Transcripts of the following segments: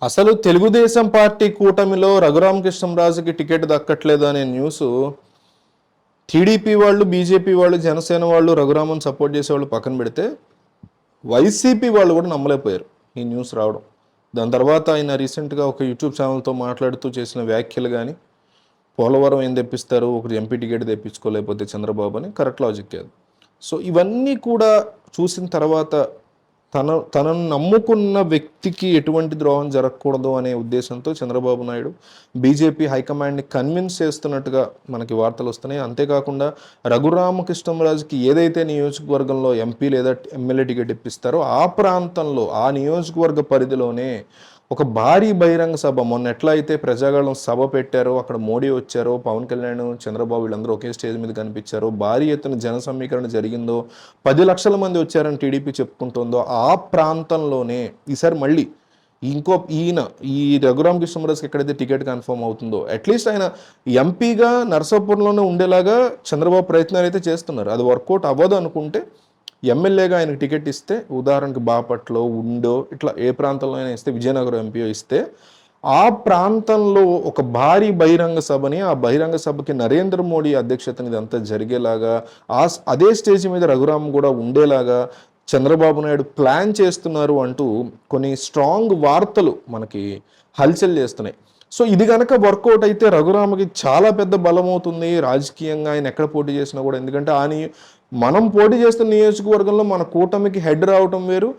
అసలు తెలుగుదేశం పార్టీ కూటమిలో రఘురామకృష్ణంరాజుకి టికెట్ దక్కట్లేదు అనే న్యూస్ టీడీపీ వాళ్ళు, బీజేపీ వాళ్ళు, జనసేన వాళ్ళు రఘురామన్ సపోర్ట్ చేసేవాళ్ళు పక్కన పెడితే వైసీపీ వాళ్ళు కూడా నమ్మలేకపోయారు ఈ న్యూస్ రావడం. దాని తర్వాత ఆయన రీసెంట్గా ఒక యూట్యూబ్ ఛానల్తో మాట్లాడుతూ చేసిన వ్యాఖ్యలు కానీ, పోలవరం ఏం తెప్పిస్తారు, ఒకటి ఎంపీ టికెట్ తెప్పించుకోలేకపోతే చంద్రబాబు అని కరెక్ట్ లాజిక్ కాదు. సో ఇవన్నీ కూడా చూసిన తర్వాత తనను నమ్ముకున్న వ్యక్తికి ఎటువంటి ద్రోహం జరగకూడదు అనే ఉద్దేశంతో చంద్రబాబు నాయుడు బీజేపీ హైకమాండ్ని కన్విన్స్ చేస్తున్నట్టుగా మనకి వార్తలు వస్తున్నాయి. అంతేకాకుండా రఘురామకృష్ణంరాజుకి ఏదైతే నియోజకవర్గంలో ఎంపీ లేదా ఎమ్మెల్యే టికెట్ ఇప్పిస్తారో ఆ ప్రాంతంలో, ఆ నియోజకవర్గ పరిధిలోనే ఒక భారీ బహిరంగ సభ, మొన్న ఎట్లా అయితే ప్రజాగళం సభ పెట్టారో, అక్కడ మోడీ వచ్చారో, పవన్ కళ్యాణ్, చంద్రబాబు వీళ్ళందరూ ఒకే స్టేజ్ మీద కనిపించారో, భారీ ఎత్తున జన సమీకరణ జరిగిందో, 10 లక్షల మంది వచ్చారని టీడీపీ చెప్పుకుంటుందో ఆ ప్రాంతంలోనే ఈసారి మళ్ళీ ఈ రఘురామకృష్ణంరాజుకి ఎక్కడైతే టికెట్ కన్ఫర్మ్ అవుతుందో, అట్లీస్ట్ ఆయన ఎంపీగా నరసాపురంలోనే ఉండేలాగా చంద్రబాబు ప్రయత్నాలు అయితే చేస్తున్నారు. అది వర్కౌట్ అవ్వదు అనుకుంటే ఎమ్మెల్యేగా ఆయనకు టికెట్ ఇస్తే, ఉదాహరణకు బాపట్లో, ఉండో, ఇట్లా ఏ ప్రాంతంలో అయినా ఇస్తే, విజయనగరం ఎంపీ ఇస్తే ఆ ప్రాంతంలో ఒక భారీ బహిరంగ సభని, ఆ బహిరంగ సభకి నరేంద్ర మోడీ అధ్యక్షతని ఇదంతా జరిగేలాగా, అదే స్టేజ్ మీద రఘురామ్ కూడా ఉండేలాగా చంద్రబాబు నాయుడు ప్లాన్ చేస్తున్నారు అంటూ కొన్ని స్ట్రాంగ్ వార్తలు మనకి హల్చల్ చేస్తున్నాయి. సో ఇది కనుక వర్కౌట్ అయితే రఘురామకి చాలా పెద్ద బలం అవుతుంది రాజకీయంగా. ఆయన ఎక్కడ పోటీ చేసినా కూడా, ఎందుకంటే మనం పోటీ చేస్తున్న నియోజకవర్గంలో మన కూటమికి హెడ్ రావటం వేరు,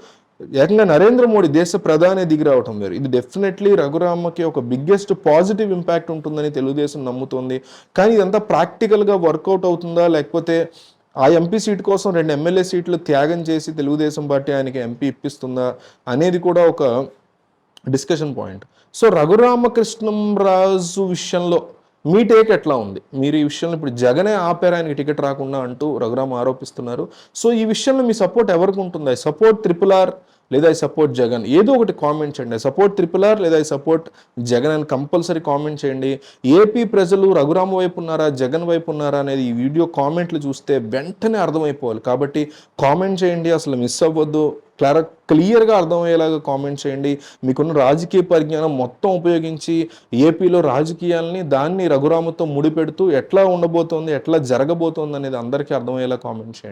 ఏకంగా నరేంద్ర మోడీ దేశ ప్రధాని దిగి రావటం వేరు. ఇది డెఫినెట్లీ రఘురామకి ఒక బిగ్గెస్ట్ పాజిటివ్ ఇంపాక్ట్ ఉంటుందని తెలుగుదేశం నమ్ముతోంది. కానీ ఇదంతా ప్రాక్టికల్గా వర్కౌట్ అవుతుందా, లేకపోతే ఆ ఎంపీ సీట్ కోసం 2 ఎమ్మెల్యే సీట్లు త్యాగం చేసి తెలుగుదేశం పార్టీ ఆయనకి ఎంపీ ఇప్పిస్తుందా అనేది కూడా ఒక డిస్కషన్ పాయింట్. సో రఘురామకృష్ణంరాజు విషయంలో మీ టేక్ ఎట్లా ఉంది? మీరు ఈ విషయంలో ఇప్పుడు జగనే ఆపారు ఆయనకి టికెట్ రాకుండా అంటూ రఘురామ ఆరోపిస్తున్నారు. సో ఈ విషయంలో మీ సపోర్ట్ ఎవరికి ఉంటుంది? ఐ సపోర్ట్ RRR లేదా ఐ సపోర్ట్ జగన్, ఏదో ఒకటి కామెంట్ చేయండి. ఐ సపోర్ట్ RRR లేదా ఐ సపోర్ట్ జగన్ అని కంపల్సరీ కామెంట్ చేయండి. ఏపీ ప్రజలు రఘురామ వైపు ఉన్నారా, జగన్ వైపు ఉన్నారా అనేది ఈ వీడియో కామెంట్లు చూస్తే వెంటనే అర్థమైపోవాలి. కాబట్టి కామెంట్ చేయండి, అసలు మిస్ అవ్వద్దు. క్లియర్గా అర్థమయ్యేలాగా కామెంట్ చేయండి. మీకున్న రాజకీయ పరిజ్ఞానం మొత్తం ఉపయోగించి ఏపీలో రాజకీయాల్ని దాన్ని రఘురామతో ముడిపెడుతూ ఎట్లా ఉండబోతోంది, ఎట్లా జరగబోతోంది అనేది అందరికీ అర్థమయ్యేలా కామెంట్ చేయండి.